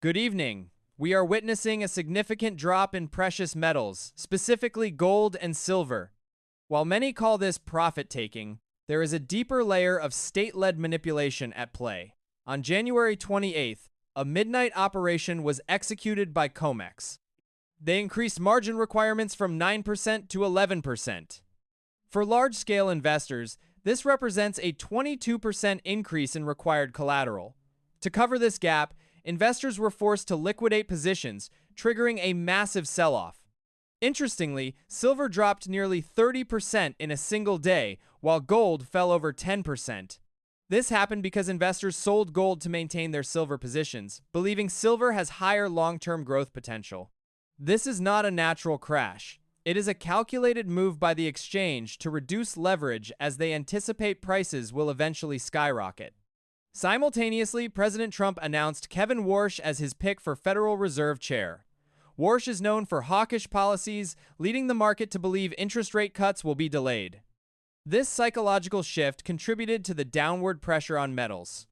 Good evening. We are witnessing a significant drop in precious metals, specifically gold and silver. While many call this profit-taking, there is a deeper layer of state-led manipulation at play. On January 28th, a midnight operation was executed by COMEX. They increased margin requirements from 9% to 11%. For large-scale investors, this represents a 22% increase in required collateral. To cover this gap, investors were forced to liquidate positions, triggering a massive sell-off. Interestingly, silver dropped nearly 30% in a single day, while gold fell over 10%. This happened because investors sold gold to maintain their silver positions, believing silver has higher long-term growth potential. This is not a natural crash. It is a calculated move by the exchange to reduce leverage as they anticipate prices will eventually skyrocket. Simultaneously, President Trump announced Kevin Warsh as his pick for Federal Reserve Chair. Warsh is known for hawkish policies, leading the market to believe interest rate cuts will be delayed. This psychological shift contributed to the downward pressure on metals.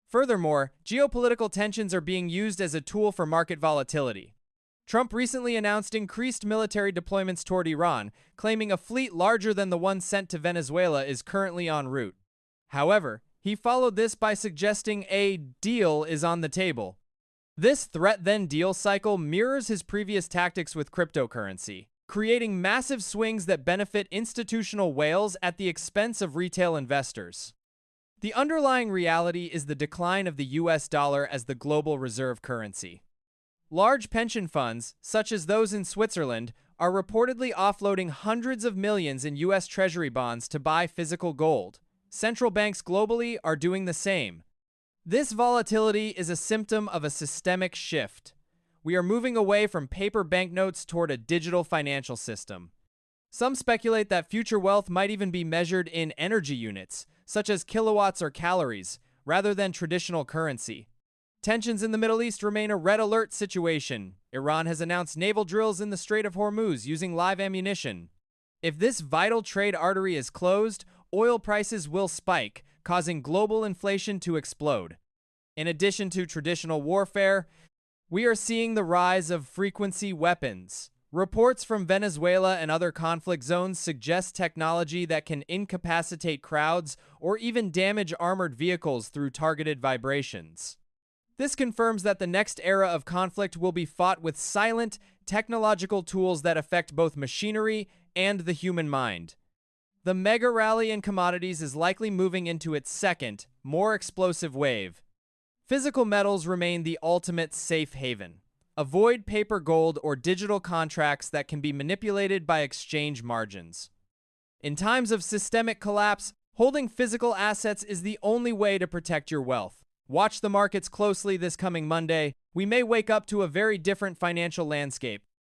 Furthermore, geopolitical tensions are being used as a tool for market volatility. Trump recently announced increased military deployments toward Iran, claiming a fleet larger than the one sent to Venezuela is currently en route. However, he followed this by suggesting a deal is on the table. This threat-then-deal cycle mirrors his previous tactics with cryptocurrency, creating massive swings that benefit institutional whales at the expense of retail investors. The underlying reality is the decline of the US dollar as the global reserve currency. Large pension funds, such as those in Switzerland, are reportedly offloading hundreds of millions in US Treasury bonds to buy physical gold. Central banks globally are doing the same. This volatility is a symptom of a systemic shift. We are moving away from paper banknotes toward a digital financial system. Some speculate that future wealth might even be measured in energy units, such as kilowatts or calories, rather than traditional currency. Tensions in the Middle East remain a red alert situation. Iran has announced naval drills in the Strait of Hormuz using live ammunition. If this vital trade artery is closed, oil prices will spike, causing global inflation to explode. In addition to traditional warfare, we are seeing the rise of frequency weapons. Reports from Venezuela and other conflict zones suggest technology that can incapacitate crowds or even damage armored vehicles through targeted vibrations. This confirms that the next era of conflict will be fought with silent, technological tools that affect both machinery and the human mind. The mega rally in commodities is likely moving into its second, more explosive wave. Physical metals remain the ultimate safe haven. Avoid paper gold or digital contracts that can be manipulated by exchange margins. In times of systemic collapse, holding physical assets is the only way to protect your wealth. Watch the markets closely this coming Monday. We may wake up to a very different financial landscape.